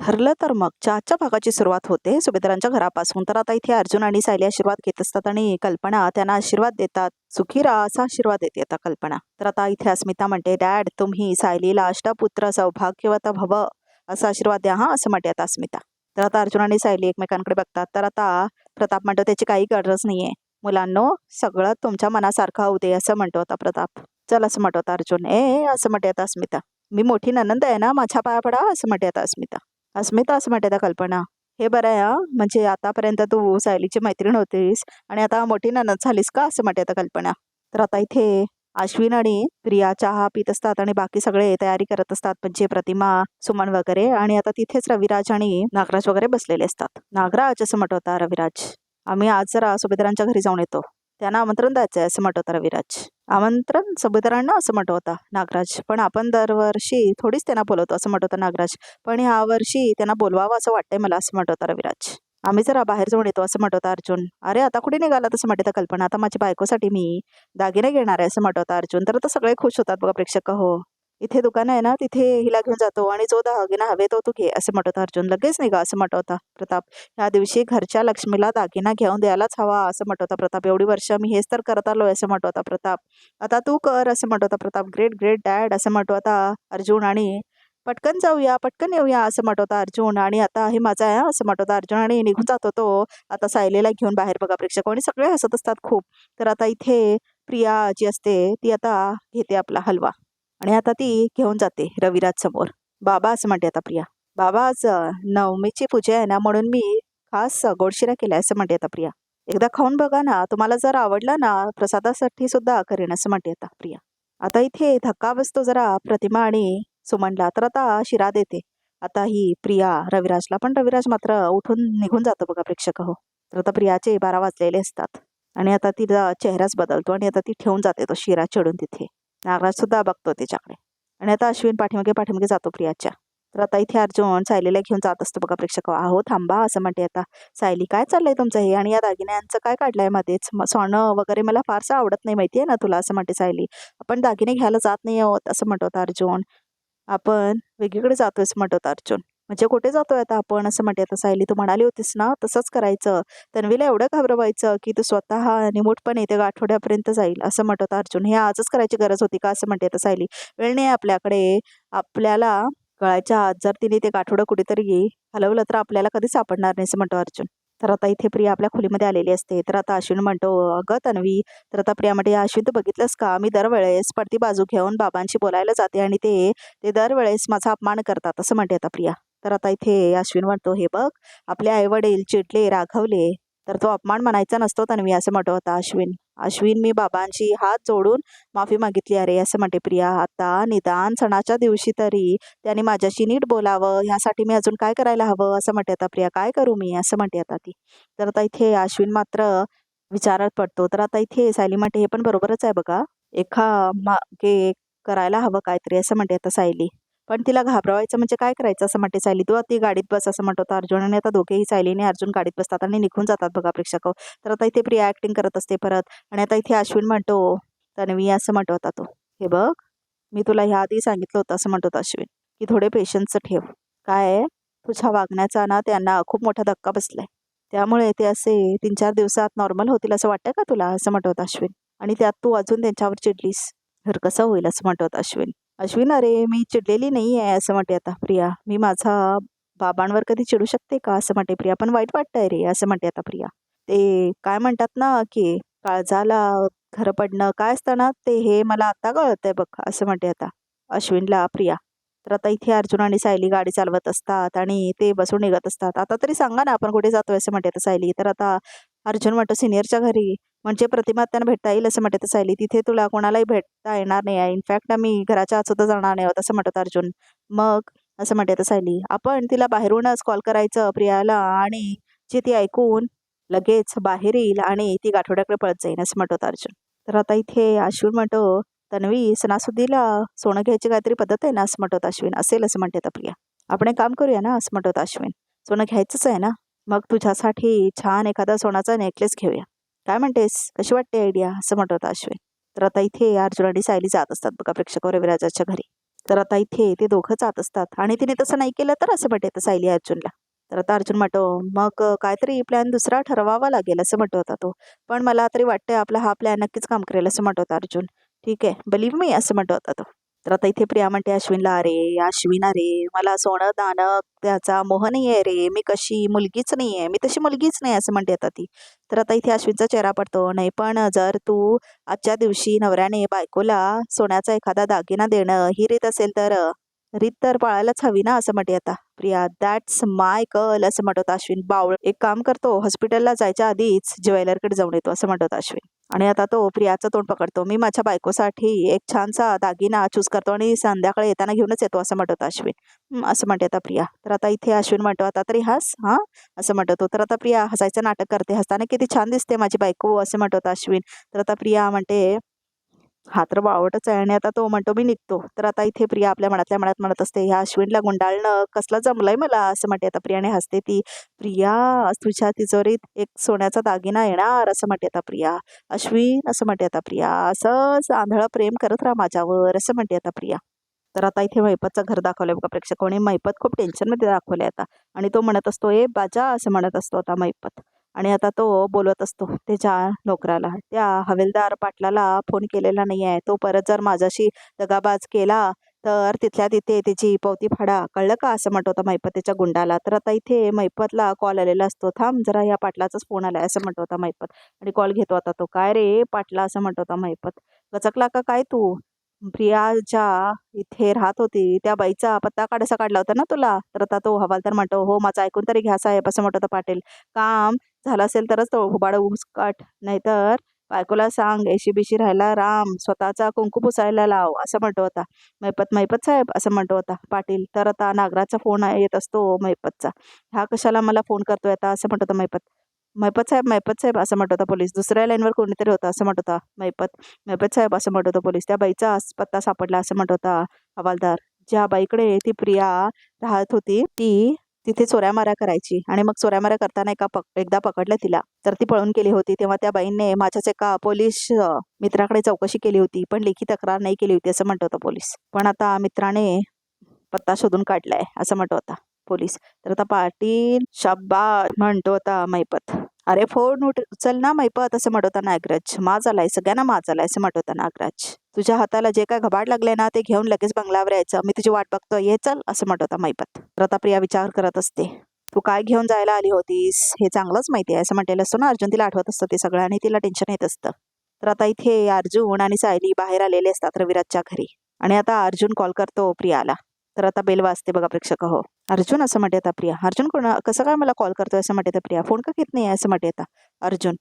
ठरलं तर मग चहाच्या भागाची सुरुवात होते सुभेदारांच्या घरापासून. तर आता इथे अर्जुन आणि सायली आशीर्वाद घेत असतात आणि कल्पना त्यांना आशीर्वाद देतात. सुखी राहा असा आशीर्वाद देते आता कल्पना. तर आता इथे अस्मिता म्हणते, डॅड तुम्ही सायलीला अष्टपुत्र सौभाग्यवत भव असा आशीर्वाद द्या हा, असं म्हणते आता अस्मिता. तर आता अर्जुन आणि सायली एकमेकांकडे बघतात. तर आता प्रताप म्हणतो त्याची काही गरज नाहीये मुलांनो, सगळं तुमच्या मनासारखं होऊ दे असं म्हणतो आता प्रताप. चल असं म्हणतो आता अर्जुन. असं म्हणते आता अस्मिता. मी मोठी ननंद आहे ना, माझ्या पाया पडा असं म्हणते आता अस्मिता. अस्मिता असं म्हणते आता कल्पना. हे बरं आहे हा, म्हणजे आतापर्यंत तू सायलीची मैत्रीण होतीस आणि आता मोठी नणंद झालीस का असं म्हणते आता कल्पना. तर आता इथे अश्विन आणि प्रिया चहा पित असतात आणि बाकी सगळे तयारी करत असतात, म्हणजे प्रतिमा सुमन वगैरे. आणि आता तिथेच रविराज आणि नागराज वगैरे बसलेले असतात. नागराज असं म्हणत होता रविराज, आम्ही आज जरा सुभेदारांच्या घरी जाऊन येतो, त्यांना आमंत्रण द्यायचंय असं म्हणत होता रविराज. आमंत्रण सुभेदारांना असं म्हणत होता नागराज. पण आपण दरवर्षी थोडीच त्यांना बोलवतो असं म्हणत होता नागराज. पण ह्या वर्षी त्यांना बोलवावं असं वाटतंय मला असं म्हणत होता रविराज. आम्ही जरा बाहेर जाऊन येतो असं म्हणत होता अर्जुन. अरे आता कुठे निघाला तसं म्हणत होता कल्पना. आता माझ्या बायकोसाठी मी दागिने घेणार आहे असं म्हणत होता अर्जुन. तर आता सगळे खुश होतात बघा प्रेक्षक. हो, इथे दुकान आहे ना, तिथे हिला घेऊन जातो आणि जो दागिना हवे तो तू घे असं म्हणत होता अर्जुन. लगेच निघा असं म्हणत होता प्रताप. ह्या दिवशी घरच्या लक्ष्मीला दागिना घेऊन द्यायलाच हवा असं म्हणत होता प्रताप. एवढी वर्ष मी हेच तर करत आलोय असं म्हणत होता प्रताप. आता तू कर असं म्हणत होता प्रताप. ग्रेट ग्रेट डॅड असं म्हणत होता अर्जुन. आणि पटकन जाऊया पटकन येऊया असं म्हणत होता अर्जुन. आणि आता हे माझा आहे असं म्हणत होता अर्जुन आणि निघून जातो तो आता सायलीला घेऊन बाहेर बघा प्रेक्षक. आणि सगळे हसत असतात खूप. तर आता इथे प्रिया जी असते ती आता घेते आपला हलवा आणि आता ती घेऊन जाते रविराज समोर. बाबा असं म्हणते आता प्रिया. बाबा आज नवमीची पूजा आहे ना, म्हणून मी खास गोड शिरा केलाय असं म्हणते आता प्रिया. एकदा खाऊन बघा ना, तुम्हाला जर आवडला ना प्रसादासाठी सुद्धा करेन असं म्हणते आता प्रिया. आता इथे धक्का बसतो जरा प्रतिमा आणि सुमनला. तर आता शिरा देते आता ही प्रिया रविराजला. पण रविराज मात्र उठून निघून जातो बघा प्रेक्षक. हो, तर आता प्रियाचे 12 वाजलेले असतात आणि आता तिचा चेहराच बदलतो आणि आता ती ठेवून जाते तो शिरा चढून तिथे. नागराज सुद्धा बघतो त्याच्याकडे आणि आता अश्विन पाठीमागे पाठीमागे जातो प्रियाच्या. तर आता इथे अर्जुन सायलीला घेऊन जात असतो बघा प्रेक्षक. आहो थांबा असं म्हणते आता सायली, काय चाललंय तुमचं हे आणि या दागिन्यांचं काय काढलंय मध्येच? सोनं वगैरे मला फारसं आवडत नाही माहितीये ना तुला असं म्हणते सायली. आपण दागिने घ्यायला जात नाही आहोत असं म्हणत होता अर्जुन. आपण वेगळीकडे जातोय असं म्हणत होता अर्जुन. म्हणजे कुठे जातोय आता आपण असं म्हणते आता सायली. तू म्हणाली होतीस ना तसंच करायचं, तन्वीला एवढं घाबरवायचं की तू स्वतः निमूटपणे येते आठवड्यापर्यंत जाईल असं म्हणत होता अर्जुन. हे आजच करायची गरज होती का असं म्हणते आता सायली. वेळ नाही आपल्याकडे, आपल्याला कळायच्या आत जर तिने ते गाठोडं कुठेतरी हलवलं तर आपल्याला कधी सापडणार नाही असं म्हणतो अर्जुन. तर आता इथे प्रिया आपल्या खोलीमध्ये आलेली असते. तर आता अश्विन म्हणतो, अगं तन्वी. तर आता प्रिया म्हणते, अश्विन तू बघितलंस का, मी दरवेळेस पडती बाजू घेऊन बाबांशी बोलायला जाते आणि ते ते दरवेळेस माझा अपमान करतात असं म्हणते आता प्रिया. तर आता इथे अश्विन म्हणतो, हे बघ आपले आई वडील चिडले रागवले तर तो अपमान म्हणायचा नसतो तन्वी असं म्हणतो होता अश्विन. अश्विन मी बाबांशी हात जोडून माफी मागितली अरे असं म्हणते प्रिया. आता निदान सणाच्या दिवशी तरी त्याने माझ्याशी नीट बोलावं ह्यासाठी मी अजून काय करायला हवं असं म्हणते आता प्रिया. काय करू मी असं म्हणते आता ती. तर आता इथे अश्विन मात्र विचारात पडतो. तर आता इथे सायली म्हणते, हे पण बरोबरच आहे बघा, एका मागे करायला हवं काहीतरी असं म्हणते आता सायली. पण तिला घाबरवायचं म्हणजे काय करायचं असं म्हणते सायली. तू ती गाडीत बस असं म्हणत होता अर्जुन. आणि आता दोघेही सायली आणि अर्जुन गाडीत बसतात आणि निघून जातात बघा प्रेक्षक. तर आता इथे प्रिया ऍक्टिंग करत असते परत. आणि आता इथे अश्विन म्हणतो, तन्वी असं म्हणत होता तो, हे बघ मी तुला ह्या आधी सांगितलं होतं असं म्हणत होता अश्विन की थोडे पेशन्स ठेव. काय तुझ्या वागण्याचा ना त्यांना खूप मोठा धक्का बसलाय, त्यामुळे ते असे 3-4 दिवसात नॉर्मल होतील असं वाटतं का तुला असं म्हणत होता अश्विन. आणि त्यात तू अजून त्यांच्यावर चिडलीस तर कसं होईल असं म्हणत होता अश्विन. अश्विन अरे मी चिडलेली नाही आहे असं म्हणते आता प्रिया. मी माझा बाबांवर कधी चिडू शकते का असं म्हणते प्रिया. पण वाईट वाटतंय रे असं म्हणते आता प्रिया. ते काय म्हणतात ना की काळजाला खरं पडणं काय असतं ना ते, हे मला आता कळतंय बघ असं म्हणते आता अश्विनला प्रिया. तर आता इथे अर्जुन आणि सायली गाडी चालवत असतात आणि ते बसून निघत असतात. आता तरी सांगा ना आपण कुठे जातोय असं म्हणते आता सायली. तर आता अर्जुन म्हणतो सिनियरच्या घरी, म्हणजे प्रतिमा त्यांना भेटता येईल असं म्हणते सायली. तिथे तुला कोणालाही भेटता येणार नाही आहे, इनफॅक्ट आम्ही घराच्या आत सुद्धा जाणार नाही आहोत असं म्हणत अर्जुन. मग असं म्हणते सायली, आपण तिला बाहेरूनच कॉल करायचं प्रियाला आणि जे ती ऐकून लगेच बाहेर येईल आणि ती गाठोड्याकडे पळत जाईल असं म्हणत अर्जुन. तर आता इथे अश्विन म्हणतो, तन्वी सणासुदीला सोनं घ्यायची काहीतरी पद्धत आहे ना असं म्हणत अश्विन. असेल असं म्हणते प्रिया. आपण एक काम करूया ना असं म्हणत अश्विन. सोनं घ्यायचंच आहे ना, मग तुझ्यासाठी छान एखादा सोनाचा नेकलेस घेऊया. काय म्हणतेस, कशी वाटते आयडिया असं म्हणत होता अश्विन. तर आता इथे अर्जुन आणि सायली जात असतात बघा प्रेक्षक रविराजाच्या घरी. तर आता इथे ते दोघं जात असतात आणि तिने तसं नाही केलं तर असं म्हणते सायली अर्जुनला. तर आता अर्जुन म्हणतो मग काहीतरी प्लॅन दुसरा ठरवावा लागेल असं म्हणतो होता तो. पण मला तरी वाटतंय आपला हा प्लॅन नक्कीच काम करेल असं म्हणतो होता अर्जुन. ठीक आहे बिलीव्ह मी असं म्हणतो होता तो. तर आता इथे प्रिया म्हणते अश्विनला अरे अश्विन अरे मला सोनं दाणं त्याचा मोह नाही आहे रे मी कशी मुलगीच नाही आहे मी तशी मुलगीच नाही असं म्हणते आता ती. तर आता इथे अश्विनचा चेहरा पडतो नाही पण जर तू आजच्या दिवशी नवऱ्याने बायकोला सोन्याचा एखादा दागिना देणं ही रीत असेल तर रीत तर पाळायलाच हवी ना असं म्हणते आता प्रिया. दॅट्स माय कल असं म्हणत होता अश्विन. बावळ एक काम करतो हॉस्पिटलला जायच्या आधीच ज्वेलरकडे जाऊन येतो असं म्हणत होता अश्विन. आणि आता तो प्रियाचं तोंड पकडतो मी माझ्या बायकोसाठी एक छानसा दागिना चूज करतो आणि संध्याकाळी येताना घेऊनच येतो असं म्हणत होता अश्विन. असं म्हणते आता प्रिया. तर आता इथे अश्विन म्हणतो आता तरी हस हा असं म्हणतो तो. तर आता प्रिया हसायचं नाटक करते हसताना किती छान दिसते माझी बायको असं म्हणत होता अश्विन. तर आता प्रिया म्हणते हा तर बावटच आहे आणि आता तो म्हणतो मी निघतो. तर आता इथे प्रिया आपल्या मनातल्या मनात म्हणत असते ह्या अश्विनला गुंडाळणं कसलं जमलंय मला असं म्हणते आता प्रियाने हसते ती. प्रिया तुझ्या तिजोरीत एक सोन्याचा दागिना येणार असं म्हणते आता प्रिया. अश्विन असं म्हणते आता प्रिया असंच आंधळं प्रेम करत राहा माझ्यावर असं म्हणते आता प्रिया. तर आता इथे महिपतचं घर दाखवलंय बघा प्रेक्षकांनी. महिपत खूप टेन्शनमध्ये दाखवलंय आता आणि तो म्हणत असतो ए बाजा असं म्हणत असतो आता महिपत. आणि आता तो बोलवत असतो त्याच्या नोकराला त्या हवेलदार पाटलाला फोन केलेला नाही आहे तो परत जर माझ्याशी दगाबाज केला तर तिथल्या तिथे त्याची पावती फाडा कळलं का असं म्हणत होता महिपत त्याच्या गुंडाला. तर आता इथे महिपतला कॉल आलेला असतो थांब जरा या पाटलाचाच फोन आलाय असं म्हणत होता महिपत. आणि कॉल घेतो आता तो. काय रे पाटला असं म्हणत होता महिपत. गचकला का काय तू. प्रिया ज्या इथे राहत होती त्या बाईचा पत्ता काढायचा काढला होता ना तुला. तर आता तो हवालदार म्हणतो हो माझं ऐकून तरी घ्या साहेब असं म्हणत होता पाटील. काम झालं असेल तरच तो हुबाड ऊस काट नाहीतर बायकोला सांग एशी बिशी राहायला राम स्वतःचा कुंकू पुसायला लाव असं म्हणतो होता महिपत. महिपत साहेब असं म्हणतो होता पाटील. तर आता नागराचा फोन येत असतो महिपतचा. हा कशाला मला फोन करतोय आता असं म्हणत होता महिपत. महिपत साहेब असं म्हणत होता पोलीस. दुसऱ्या लाईनवर कोणीतरी होता असं म्हणत होता महिपत. महिपत साहेब असं म्हणत होता पोलीस. त्या बाईचा पत्ता सापडला असं म्हणत होता हवालदार. ज्या बाईकडे ती प्रिया राहत होती ती तिथे चोऱ्यामाऱ्या करायची आणि मग चोऱ्यामाऱ्या करताना एकदा पकडलं तिला तर ती पळून गेली होती. तेव्हा त्या बाईंनी माझ्याच एका पोलीस मित्राकडे चौकशी केली होती पण लेखी तक्रार नाही केली होती असं म्हणत होता पोलीस. पण आता मित्राने पत्ता शोधून काढलाय असं म्हणत होता पोलीस. तर आता पाटील शाब्बास म्हणतो होता महिपत. अरे फोन उचल ना महिपत असं म्हणत होता नागराज. माज आलाय सगळ्यांना माज आलाय असं म्हणत होता नागराज. तुझ्या हाताला जे काय घबाड लागले ना ते घेऊन लगेच बंगल्यावर यायचं मी तुझी वाट बघतोय ये चल असं म्हणत होता महिपत. तर आता प्रिया विचार करत असते तू काय घेऊन जायला आली होतीस हे चांगलंच माहिती आहे असं म्हटलेलं असतं ना अर्जुन. तिला आठवत असतं ते सगळं आणि तिला टेन्शन येत असतं. तर आता इथे अर्जुन आणि सायली बाहेर आलेले असतात रविराजच्या घरी. आणि आता अर्जुन कॉल करतो प्रियाला. तर आता बेल वाजते बघा प्रेक्षक. हो अर्जुन असं म्हणते आता प्रिया. अर्जुन कोण कसं काय मला कॉल करतोय असं म्हणते प्रिया. फोन का घेत नाही असं म्हणते आता अर्जुन.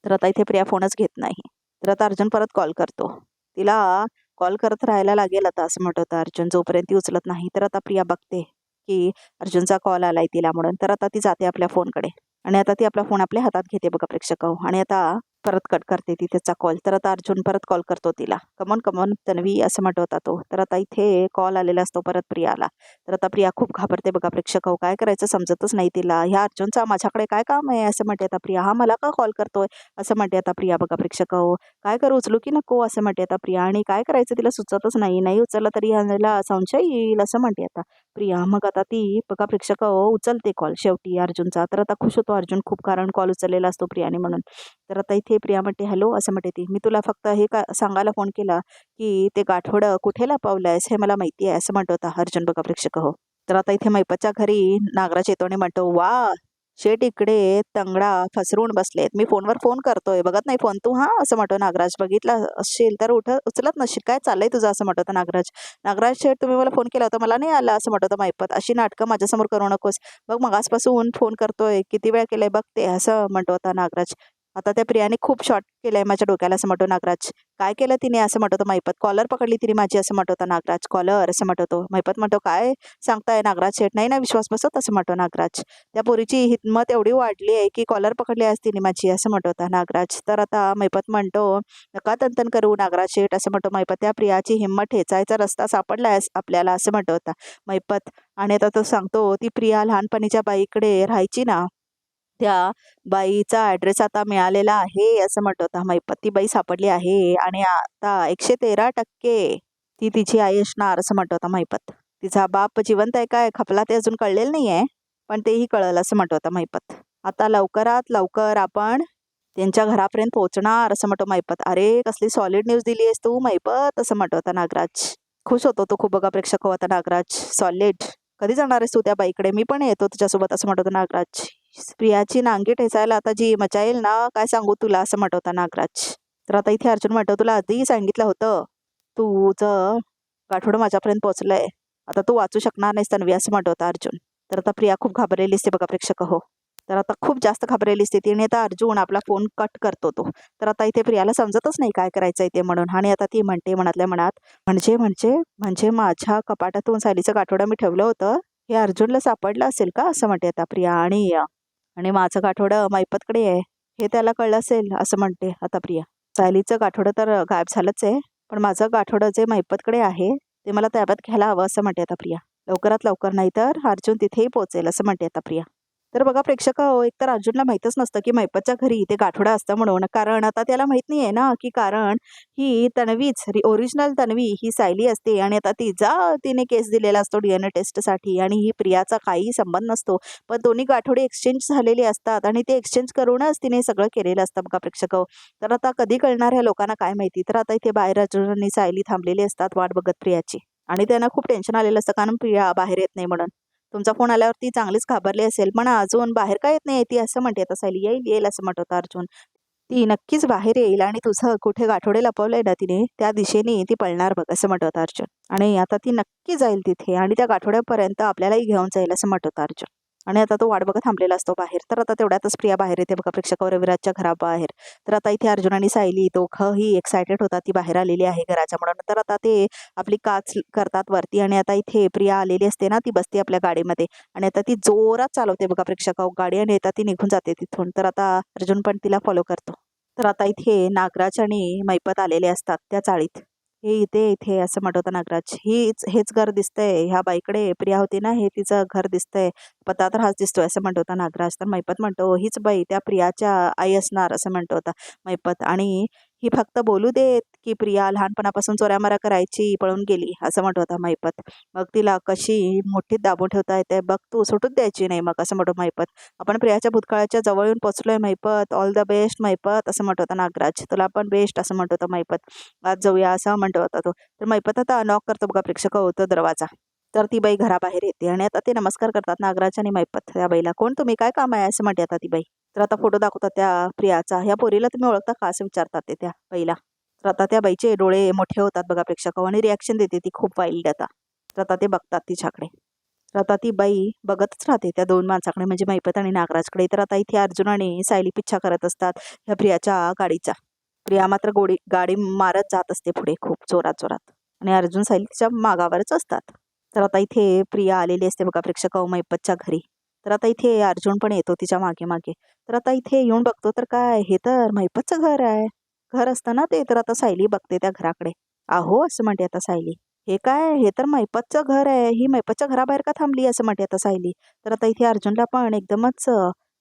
तर आता इथे प्रिया फोनच घेत नाही. तर आता अर्जुन परत कॉल करतो. तिला कॉल करत राहायला लागेल आता असं म्हणत होता अर्जुन जोपर्यंत ती उचलत नाही. तर आता प्रिया बघते की अर्जुनचा कॉल आलाय तिला म्हणून. तर आता ती जाते आपल्या फोनकडे आणि आता ती आपला फोन आपल्या हातात घेते बघा प्रेक्षक. आणि आता परत कट करते ती त्याचा कॉल. तर आता अर्जुन परत कॉल करतो तिला. कमॉन कमॉन तन्वी असं म्हणत होता तो. तर आता इथे कॉल आलेला असतो परत प्रियाला. तर आता प्रिया खूप घाबरते बघा प्रेक्षक. काय करायचं समजतच नाही तिला. ह्या अर्जुनचा माझ्याकडे काय काम आहे असं म्हणते आता प्रिया. हा मला का कॉल करतोय असं म्हणते आता प्रिया बघा प्रेक्षक. काय करू उचलू की नको असं म्हणते आता प्रिया. आणि काय करायचं तिला सुचतच नाही. नाही उचललं तरी ह्याला संशय येईल असं म्हणते आता प्रिया. मग आता ती बघा प्रेक्षक उचलते कॉल शेवटी अर्जुनचा. तर आता खुश होतो अर्जुन खूप कारण कॉल उचललेला असतो प्रियाने म्हणून. तर आता इथे प्रिया म्हणते हॅलो असं म्हणते ती. मी तुला फक्त हे का सांगायला फोन केला की ते गाठोडं कुठे लपवलंयस हे मला माहिती आहे असं म्हणतो होता अर्जुन बघा प्रेक्षक. हो तर आता इथे मैपतच्या घरी नागराज येतो आणि म्हणतो वा शेट इकडे तंगडा फसरून बसलेत. मी फोनवर फोन करतोय बघत नाही फोन तू हा असं म्हणतो नागराज. बघितला असशील तर उचलत नसशील काय चाललंय तुझं असं म्हणत होता नागराज. नागराज शेट तुम्ही मला फोन केला होता मला नाही आला असं म्हणत होता मैपत. अशी नाटकं माझ्यासमोर करू नकोस. बघ मगासपासून फोन करतोय किती वेळ केलंय बघते असं म्हणतो होता नागराज. आता त्या प्रियाने खूप शॉर्ट केलंय माझ्या डोक्याला असं म्हणतो नागराज. काय केलं तिने असं म्हणत होतं महिपत. कॉलर पकडली तिने माझी असं म्हणत होता नागराज. कॉलर असं म्हणत होतो महिपत. म्हणतो काय सांगताय नागराज शेठ. नाही ना विश्वास बसत असं म्हणतो नागराज. त्या पोरीची हिंमत एवढी वाढली आहे की कॉलर पकडली आज तिने माझी असं म्हणत होता नागराज. तर आता महिपत म्हणतो नका तंतन करू नागराज शेठ असं म्हणतो महिपत. त्या प्रियाची हिंमत ठेचायचा रस्ता सापडलाय आपल्याला असं म्हणत होता महिपत. आणि आता तो सांगतो ती प्रिया लहानपणीच्या बाईकडे राहायची ना त्या बाईचा ॲड्रेस आता मिळालेला आहे असं म्हणत होता महिपत. ती बाई सापडली आहे आणि आता 113% ती तिची आई असणार असं म्हणतो होता महिपत. तिचा बाप जिवंत आहे काय खपला ते अजून कळलेलं नाही आहे, पण तेही कळलं असं म्हणतो होता महिपत. आता लवकरात लवकर आपण त्यांच्या घरापर्यंत पोहोचणार असं म्हणतो महिपत. अरे कसली सॉलिड न्यूज दिली आहेस तू महिपत असं म्हणतो होता नागराज. खुश होतो तो खूप बघा प्रेक्षक होता नागराज. सॉलिड कधी जाणार आहेस तू त्या बाईकडे, मी पण येतो तुझ्यासोबत असं म्हणत होता नागराज. प्रियाची नांगी ठेचायला आता जी मजा येईल ना काय सांगू तुला असं म्हणत होता नागराज. तर आता इथे अर्जुन म्हणतो तुला आधी सांगितलं होतं तुझं गाठोडं माझ्यापर्यंत पोहोचलंय, आता तू वाचू शकणार नाहीस तन्वी असं म्हणत होता अर्जुन. तर आता प्रिया खूप घाबरलेली असते बघा प्रेक्षक हो. तर आता खूप जास्त घाबरलेली स्थिती आणि आता अर्जुन आपला फोन कट करतो तो. तर आता इथे प्रियाला समजतच नाही काय करायचं ते म्हणून. आणि आता ती म्हणते मनातल्या मनात म्हणजे म्हणजे म्हणजे माझ्या कपाटातून सायलीचं गाठोडं मी ठेवलं होतं हे अर्जुनला सापडलं असेल का असं म्हणते आता प्रिया. आणि माझं गाठोडं मैपतकडे आहे हे त्याला कळलं असेल असं म्हणते आता प्रिया. सायलीचं गाठोडं तर गायब झालंच आहे, पण माझं गाठोडं जे मैपतकडे आहे ते मला ताब्यात घ्यायला हवं असं म्हणते आता प्रिया. लवकरात लवकर नाही तर अर्जुन तिथेही पोहोचेल असं म्हणते आता प्रिया. तर बघा प्रेक्षक हो, एकतर अर्जुनला माहीतच नसतं की मैपतच्या घरी ते गाठोडं असतं म्हणून. कारण आता त्याला माहित नाही आहे ना की कारण ही तन्वीच ओरिजिनल तन्वी ही सायली असते आणि आता तिने केस दिलेला असतो DNA टेस्टसाठी आणि ही प्रियाचा काही संबंध नसतो. पण दोन्ही गाठोडे एक्सचेंज झालेले असतात आणि ते एक्सचेंज करूनच तिने सगळं केलेलं असतं बघा प्रेक्षक हो. तर आता कधी कळणार ह्या लोकांना काय माहिती. तर आता इथे बाहेर अर्जुन आणि सायली थांबलेली असतात वाट बघत प्रियाची. आणि त्यांना खूप टेन्शन आलेलं असतं कारण प्रिया बाहेर येत नाही म्हणून. तुमचा फोन आल्यावरती चांगलीच घाबरली असेल, पण अजून बाहेर काय येत नाही ती असं म्हणते आता सायली. येईल येईल असं म्हणत होता अर्जुन. ती नक्कीच बाहेर येईल आणि तुझं कुठे गाठोडे लपवलंय ना तिने त्या दिशेने ती पळणार बघ असं म्हणत होता अर्जुन. आणि आता ती नक्की जाईल तिथे आणि त्या गाठोड्यापर्यंत आपल्यालाही घेऊन जाईल असं म्हणत होता अर्जुन. आणि आता तो वाट बघत थांबलेला असतो बाहेर. तर आता तेवढ्यातच प्रिया बाहेर येते बघा प्रेक्षक रविराजच्या घराबाहेर. तर आता इथे अर्जुन आणि सायली दोघंही एक्सायटेड होता ती बाहेर आलेली आहे घराच्या म्हणून. तर आता ते आपली काच करतात वरती आणि आता इथे प्रिया आलेली असते ना ती बसते आपल्या गाडीमध्ये आणि आता ती जोरात चालवते बघा प्रेक्षक गाडी आणि आता ती निघून जाते तिथून. तर आता अर्जुन पण तिला फॉलो करतो. तर आता इथे नागराज आणि मैपत आलेले असतात त्या चाळीत. हे इथे इथे असं म्हणत होता नागराज. हेच घर दिसतंय ह्या बाईकडे प्रिया होती ना हे तिचं घर दिसतंय, पत्ता तर हाच दिसतोय असं म्हणत होता नागराज. तर मैपत म्हणतो हीच बाई त्या प्रियाच्या आई असणार असं म्हणतो होता मैपत. आणि ही फक्त बोलू देत की प्रिया लहानपणापासून चोऱ्यामारा करायची पळून गेली असं म्हणत होता मैपत. मग तिला कशी मोठीत दाबून ठेवता येते बघ तू, सुटूच द्यायची नाही मग असं म्हणतो मैपत. आपण प्रियाच्या भूतकाळाच्या जवळ येऊन पोचलोय मैपत. ऑल द बेस्ट मैपत असं म्हणत होता नागराज. तुला पण बेस्ट असं म्हणत होता मैपत. आज जाऊया असं म्हणतो होता तो. तर मैपत आता नॉक करतो बघा प्रेक्षक होतं दरवाजा. तर ती बाई घराबाहेर येते आणि आता ते नमस्कार करतात नागराज आणि मैपत त्या बाईला. कोण तुम्ही, काय काम आहे असं म्हणते आता ती बाई. तर आता फोटो दाखवतात त्या प्रियाचा. ह्या पोरीला तुम्ही ओळखता का असं विचारतात ते त्या बाईला. तर आता त्या बाईचे डोळे मोठे होतात बघा प्रेक्षक आणि रिॲक्शन देते ती खूप वाईल्ड आता. तर आता ते बघतात तिच्याकडे. तर आता ती बाई बघतच राहते त्या दोन माणसाकडे म्हणजे मैपत आणि नागराजकडे. तर आता इथे अर्जुन आणि सायली पिच्छा करत असतात ह्या प्रियाच्या गाडीचा. प्रिया मात्र गाडी मारत जात असते पुढे खूप जोरात जोरात आणि अर्जुन सायली तिच्या मागावरच असतात. तर आता इथे प्रिया आलेली असते बघा प्रेक्षक मैपतच्या घरी. तर आता इथे अर्जुन पण येतो तिच्या मागे मागे. तर आता इथे येऊन बघतो तर काय हे तर मैपतचं घर आहे. घर असतं ना ते. तर आता सायली बघते त्या घराकडे. आहो असं म्हणते आता सायली. हे काय, हे तर मैपतचं घर आहे, ही मैपतच्या घराबाहेर का थांबली असं म्हणते आता सायली. तर आता इथे अर्जुनला पण एकदमच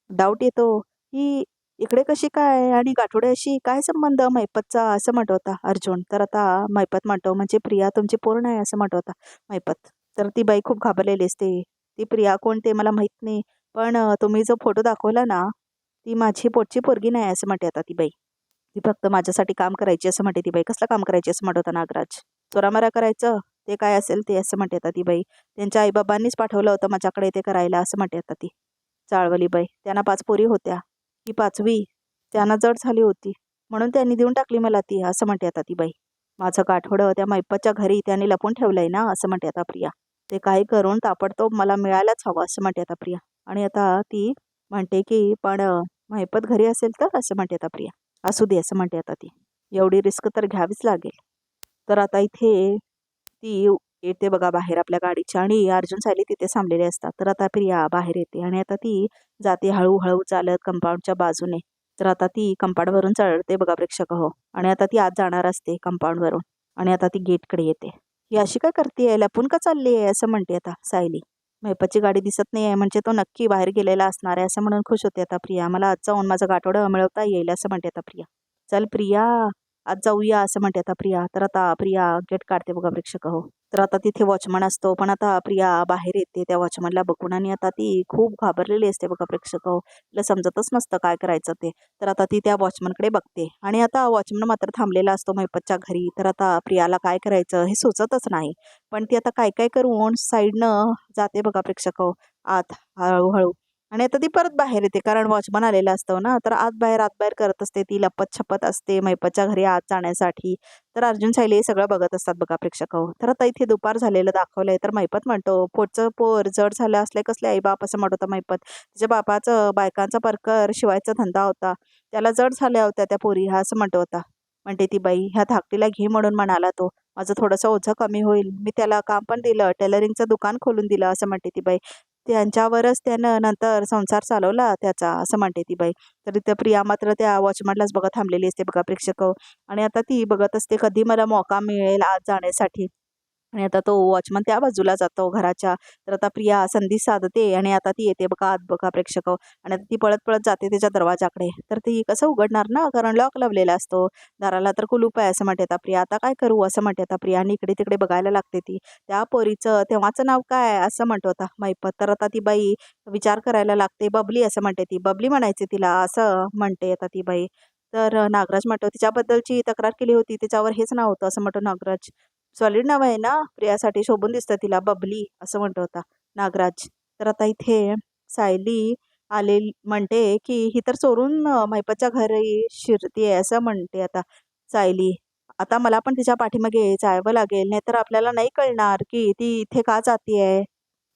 डाऊट येतो ही इकडे कशी काय आणि गाठोड्याशी काय संबंध मैपतचा असं म्हणत होता अर्जुन. तर आता मैपत म्हणतो म्हणजे प्रिया तुमची पूर्ण आहे असं म्हणत होता मैपत. तर ती बाई खूप घाबरलेली असते. ती प्रिया कोण ते मला माहित नाही, पण तुम्ही जो फोटो दाखवला ना ती माझी पोटची पोरगी नाही असं म्हणते आता ती बाई. ती फक्त माझ्यासाठी काम करायची असं म्हणते ती बाई. कसलं काम करायची असं म्हणत होता नागराज. चोरामारा करायचं ते काय असेल ते असं म्हणते आता ती बाई. त्यांच्या आईबाबांनीच पाठवलं होतं माझ्याकडे ते करायला असं म्हणते आता ती चाळवली बाई. त्यांना 5 पोरी होत्या, ही 5वी त्यांना जड झाली होती म्हणून त्यांनी देऊन टाकली मला ती असं म्हणते आता ती बाई. माझं गाठोडं त्या मैपतच्या घरी त्यांनी लपून ठेवलंय ना असं म्हणते आता प्रिया. ते काही करून ताबडतोब मला मिळायलाच हवं असं म्हणते आता प्रिया. आणि आता ती म्हणते की पण मैपत घरी असेल तर असं म्हणते आता प्रिया. असू दे असं म्हणते आता ती. एवढी रिस्क तर घ्यावीच लागेल. तर आता इथे ती येते बघा बाहेर आपल्या गाडीच्या आणि अर्जुन सायली तिथे थांबलेले असतात. तर आता प्रिया बाहेर येते आणि आता ती जाते हळूहळू चालत कंपाऊंडच्या बाजूने. तर आता ती कंपाऊंडवरून चढते बघा प्रेक्षक हो. आणि आता ती आत जाणार असते कंपाऊंडवरून आणि आता ती गेटकडे येते. ही अशी काय करते, लपून का चालली आहे असं म्हणते आता सायली. मैपतची गाडी दिसत नाही आहे म्हणजे तो नक्की बाहेर गेलेला असणार आहे असं म्हणून खुश होते आता प्रिया. मला आज जाऊन माझं गाठोडं मिळवता येईल असं म्हणते आता प्रिया. चल प्रिया आज जाऊया असं म्हणते आता प्रिया. तर आता प्रिया गेट काढते बघा प्रेक्षक हो. तर आता तिथे वॉचमन असतो, पण आता प्रिया बाहेर येते त्या वॉचमनला बघून आणि आता ती खूप घाबरलेली असते बघा प्रेक्षक हो. तिला समजतच नसतं काय करायचं ते. तर आता ती त्या वॉचमनकडे बघते आणि आता वॉचमन मात्र थांबलेला असतो महिपतच्या घरी. तर आता प्रियाला काय करायचं हे सुचतच नाही. पण ती आता काय काय करून साईडनं जाते बघा प्रेक्षक हो आत हळूहळू. आणि आता ती परत बाहेर येते कारण वॉचमन आलेला असतो ना. तर आत बाहेर करत असते ती, लपत छपत असते महिपतच्या घरी आत जाण्यासाठी. तर अर्जुन सायली हे सगळं बघत असतात बघा प्रेक्षक हो. तर आता इथे दुपार झालेलं दाखवलंय. तर महिपत म्हणतो, पोटचं पोर जड झालं असले कसले आई बाप असं म्हणत होता महिपत. तिच्या बापाचं बायकांचा परकर शिवायचा धंदा होता, त्याला जड झाल्या होत्या त्या पोरी हा असं म्हणतो होता. म्हणते ती बाई, ह्या धाकटीला घे म्हणून म्हणाला तो, माझं थोडंसं ओझं कमी होईल, मी त्याला काम पण दिलं, टेलरिंगचं दुकान खोलून दिलं असं म्हणते ती बाई. त्यांच्यावरच त्यानं नंतर संसार चालवला त्याचा असं म्हणते ती बाई. तर इथं प्रिया मात्र त्या वॉचमनलाच बघत थांबलेली असते बघा प्रेक्षक हो. आणि आता ती बघत असते कधी मला मौका मिळेल आत जाण्यासाठी. आणि आता तो वॉचमन त्या बाजूला जातो घराच्या. तर आता प्रिया संधी साधते आणि आता ती येते बघा आत बघा प्रेक्षक हो. आणि आता ती पळत पळत जाते त्याच्या दरवाजाकडे. तर ती कसं उघडणार ना, कारण लॉक लावलेला असतो. दाराला तर कुलूप आहे असं म्हणते आता प्रिया. आता काय करू असं म्हणते आता प्रिया आणि इकडे तिकडे बघायला लागते ती. त्या पोरीचं तेव्हाचं नाव काय असं म्हणतो आता महिपत. तर आता ती बाई विचार करायला लागते. बबली असं म्हणते ती. बबली म्हणायचे तिला असं म्हणते आता ती बाई. तर नागराज म्हणतो तिच्याबद्दलची तक्रार केली होती, तिच्यावर हेच नाव होतं असं म्हणतो नागराज. सॉलिड नाव आहे ना, प्रियासाठी शोभून दिसतं तिला बबली असं म्हणतो होता नागराज. तर आता इथे सायली आले म्हणते की ही तर चोरून महिपतच्या घरी शिरतीये असं म्हणते आता सायली. आता मला पण तिच्या पाठीमागे जावं लागेल, नाहीतर आपल्याला नाही कळणार की ती इथे का जातीये.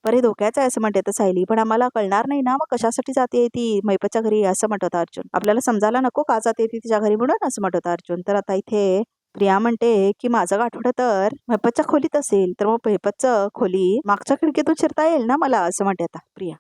बरे धोक्याचं आहे असं म्हणते तर सायली, पण आम्हाला कळणार नाही ना मग कशासाठी जाते ती मैपतच्या घरी असं म्हणत होता अर्जुन. आपल्याला समजायला नको का जाते ती तिच्या घरी म्हणून असं म्हणत होता अर्जुन. तर आता इथे प्रिया म्हणते की माझं गाठोडं तर मैपतच्या खोलीत असेल, तर मग मैपतचं खोली मागच्या खिडकीतून शिरता येईल ना मला असं म्हणते आता प्रिया.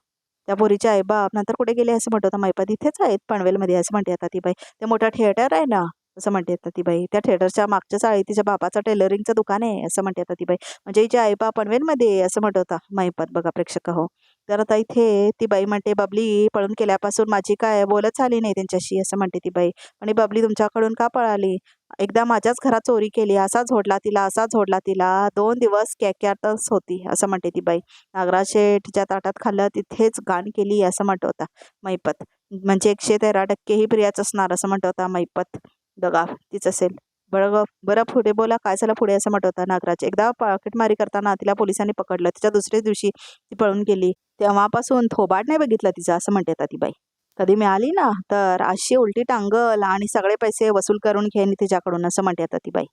त्या पोरीचे आईबाप नंतर कुठे गेले असं म्हणत होता मैपत. इथेच आहेत पनवेलमध्ये असं म्हणते आता ती बाई. ते मोठा थिएटर आहे ना असं म्हणते आता ती बाई. त्या थिएटरच्या मागच्या चाळी तिच्या बापाचं टेलरिंगचं दुकान आहे असं म्हणते आता ती बाई. म्हणजे हिचे आईबाप पनवेलमध्ये असं म्हणत होता महिपत बघा प्रेक्षक हो. तर आता इथे ती बाई म्हणते बबली पळून केल्यापासून माझी काय बोलत झाली नाही त्यांच्याशी असं म्हणते ती बाई. आणि बबली तुमच्याकडून का पळाली, एकदा माझ्याच घरात चोरी केली, असा झोडला तिला असा झोडला तिला, 2 दिवस कॅक्यातच होती असं म्हणते ती बाई. नागराज शेठच्या ताटात खाल्लं तिथेच घाण केली असं म्हणत होता महिपत. म्हणजे 113% ही प्रियाच असणार असं म्हणत होता महिपत. दगा तीच असेल. बरं बरं पुढे बोला काय झालं पुढे असं म्हणत होता नागराज. एकदा पाकिटमारी करताना तिला पोलिसांनी पकडलं, तिच्या दुसऱ्याच दिवशी ती पळून गेली, तेव्हापासून थोबाड नाही बघितलं तिचं असं म्हणते आता ती बाई. कधी मिळाली ना तर अशी उलटी टांगल आणि सगळे पैसे वसूल करून घेईन तिच्याकडून असं म्हणते आता ती बाई.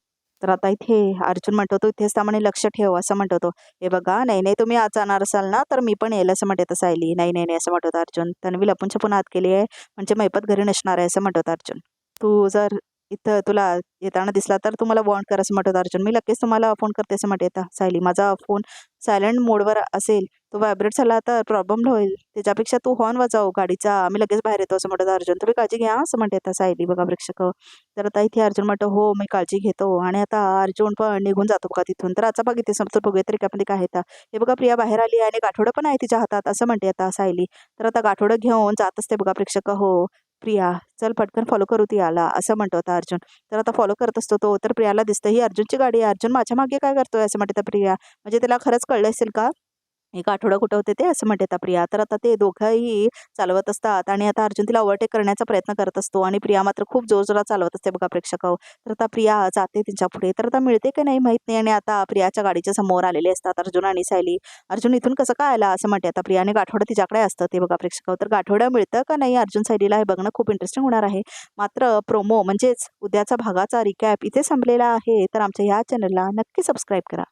तर आता इथे अर्जुन म्हणतो तो इथेच त्यामुळे लक्ष ठेव असं म्हणतो तो. हे बघा नाही नाही तुम्ही आज जाणार असाल ना तर मी पण येईल असं म्हणते आता सायली. नाही नाही नाही असं म्हणत होता अर्जुन. तन्वी लपून छपून आत केली आहे म्हणजे मैपत घरी नसणार आहे असं म्हणत होता अर्जुन. तू जर इथं तुला येताना दिसला तर तू मला वॉर्न कर असं म्हणत होता अर्जुन. मी लगेच तुम्हाला फोन करते असं म्हणते आता सायली. माझा फोन सायलेंट मोडवर असेल, तो व्हायब्रेट झाला तर प्रॉब्लेम होईल, त्याच्यापेक्षा तू हॉर्न वाजव गाडीचा, आम्ही लगेच बाहेर येतो असं म्हणत होता अर्जुन. तुम्ही काळजी घ्या असं म्हणते आता सायली बघा प्रेक्षक. तर आता इथे अर्जुन म्हणतो हो मी काळजी घेतो. आणि आता अर्जुन पण निघून जातो बघा तिथून. तर आता बघ इथे समोर बघूया तरी त्यामध्ये काय आहे. हे बघा प्रिया बाहेर आली आणि गाठोडं पण आहे तिच्या हातात असं म्हणते आता सायली. तर आता गाठोडं घेऊन जात असते बघा प्रेक्षक हो प्रिया. चल पटकन फॉलो करू ती आला असं म्हणतो आता अर्जुन. तर आता फॉलो करत असतो तो. तर प्रियाला दिसतं ही अर्जुनची गाडी आहे, अर्जुन माझ्या मागे काय करतोय असं म्हणते आता प्रिया. म्हणजे त्याला खरंच कळलं असेल का एक आठवडा कुठं होते ते असं म्हणते आता प्रिया. तर आता ते दोघंही चालवत असतात आणि आता अर्जुन तिला ओव्हरटेक करण्याचा प्रयत्न करत असतो आणि प्रिया मात्र खूप जोरजोरात चालवत असते बघा प्रेक्षक. तर आता प्रिया जाते त्यांच्या पुढे. तर आता मिळते की नाही माहित नाही. आणि आता प्रियाच्या गाडीच्या समोर आलेले असतात अर्जुन आणि सायली. अर्जुन इथून कसं काय आला असं म्हणते आता प्रिया. आणि गाठोडं तिच्याकडे असतं ते बघा प्रेक्षक. तर गाठोडं मिळतं का नाही अर्जुन सायलीला हे बघणं खूप इंटरेस्टिंग होणार आहे. मात्र प्रोमो म्हणजेच उद्याचा भागाचा रिकॅप इथे संपलेला आहे. तर आमच्या ह्या चॅनलला नक्की सबस्क्राईब करा.